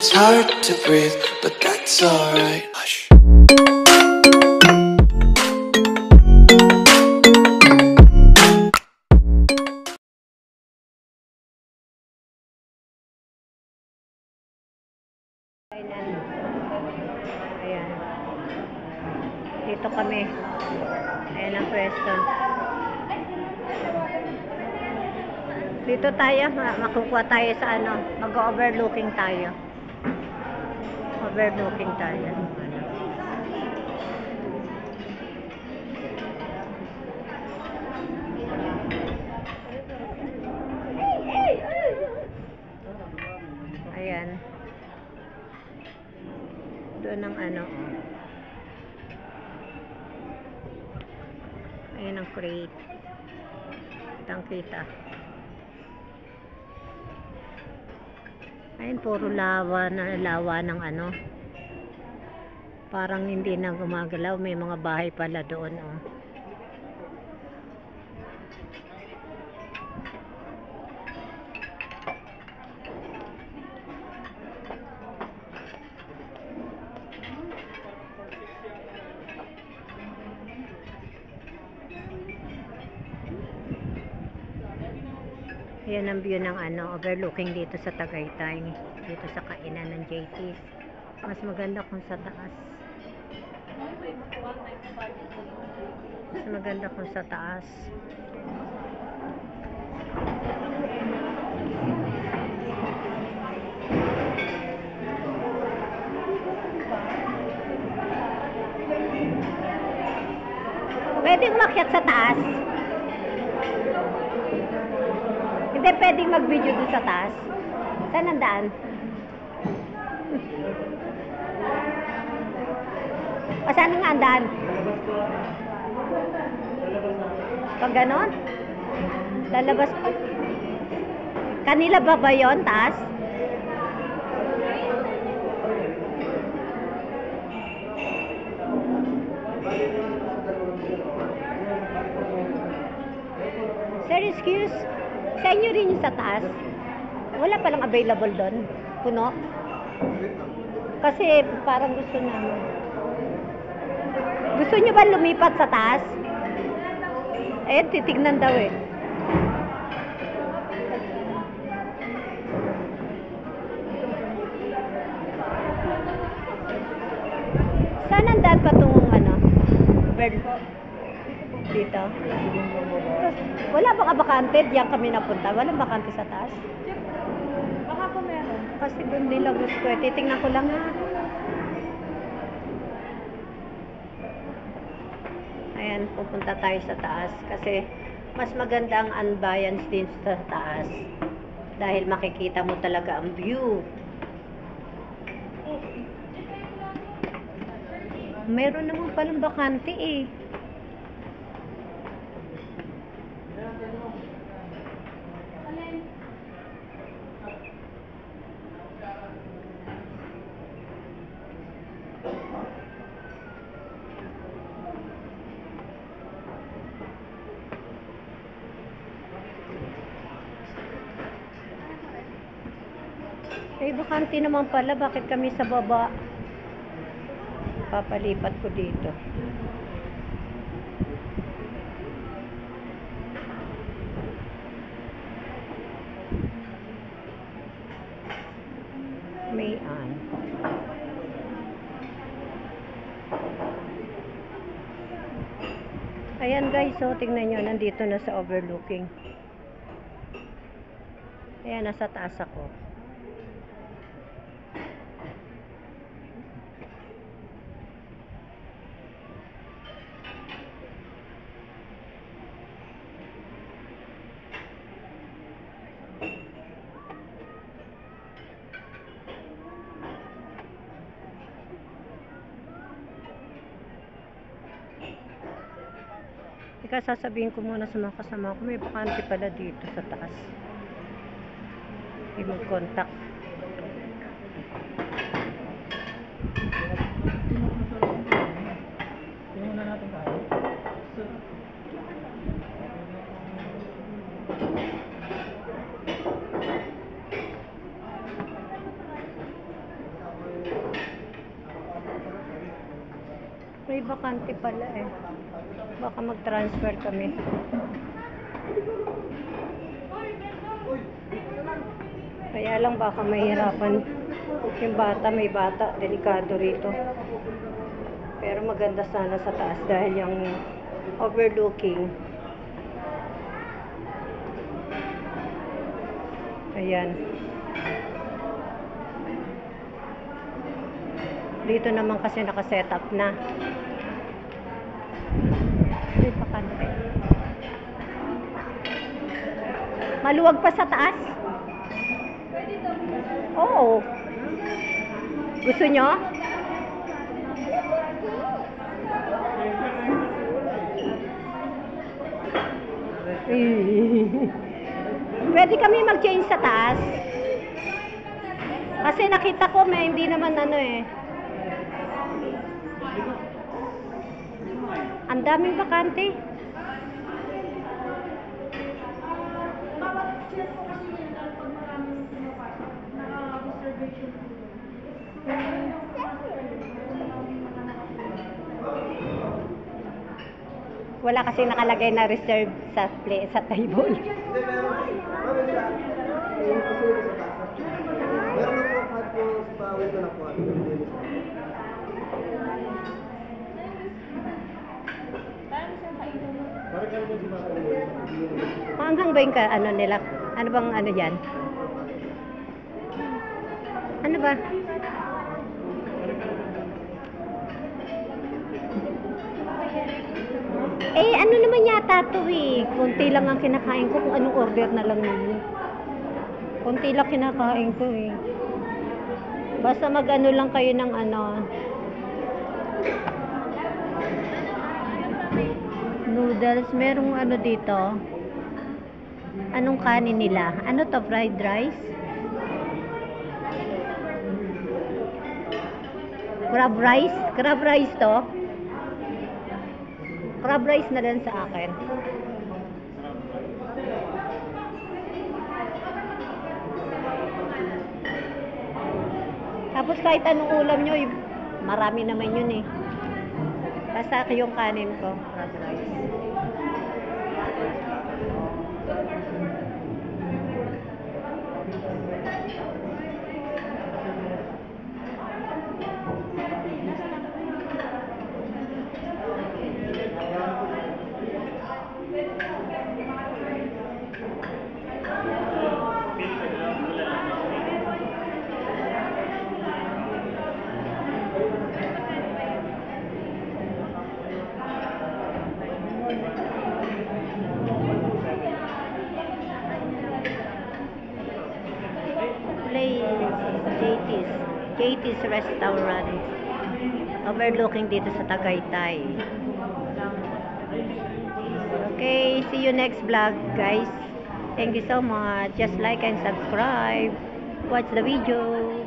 It's hard to breathe, but that's alright. Hush. Ayan. Dito kami. Ayan ang pwesto. Dito tayo, makukuha tayo sa ano, mag-overlooking tayo. Overlooking tayo. Ayan. Doon ang ano. Ayan ang crate. Kitang kita. Ayan, puro lawa ng ano. Parang hindi na gumagalaw. May mga bahay pala doon, oh. Yan ang view ng ano, overlooking dito sa Tagaytay, dito sa kainan ng JT's. Mas maganda kung sa taas. Mas maganda kung sa taas. Pwedeng umakyat sa taas. Hindi pwedeng mag-video doon sa taas. Saan ang daan? O saan nga ang daan? Pag ganon? Lalabas pa? Kanila ba yun, taas? Sir, excuse? Sa inyo rin yung sa taas? Wala palang available doon? Puno? Kasi parang gusto namin. Gusto nyo ba lumipat sa taas? Eh, titignan daw eh. Saan ang daan patungong ano? Dito? Wala bang bakante? Diyan kami napunta. Walang bakante sa taas? Baka po meron. Kasi doon nila gusto eh. Titingnan ko lang ha. Ayan, pupunta tayo sa taas. Kasi mas maganda ang ambience din sa taas. Dahil makikita mo talaga ang view. Meron naman palang bakante eh. Eh, bakante naman pala. Bakit kami sa baba? Papalipat ko dito. Mayan. Ayan guys, so tingnan nyo. Nandito na sa overlooking. Ayan, nasa taas ako. Ika, sasabihin ko muna sa mga kasama ko, may bakante pala dito sa taas. I-mag-contact. May bakante pala eh. Baka mag-transfer kami. Kaya lang baka mahirapan yung bata, may bata, delikado rito. Pero maganda sana sa taas dahil yung overlooking. Ayan. Dito naman kasi naka-set up na. May bakante. Maluwag pa sa taas? Oo. Gusto nyo? Pwede kami mag-change sa taas. Kasi nakita ko may hindi naman ano eh. Ang daming bakante. Wala kasi nakalagay na reserve sa table. Hanggang ba yung ano nila? Ano bang ano yan? Ano ba? Eh, ano naman yata to eh. Kunti lang ang kinakain ko kung anong order na lang ninyo. Kunti lang kinakain ko eh. Basta mag-ano lang kayo ng ano. Noodles. Merong ano dito. Anong kanin nila? Ano to? Fried rice? Crab rice? Crab rice to? Crab rice na lang sa akin. Tapos kahit anong ulam nyo, marami naman yun eh. Basta yung kanin ko, crab rice. JT's Restaurant, overlooking dito sa Tagaytay. Okay, see you next vlog guys. Thank you so much. Just like and subscribe. Watch the video.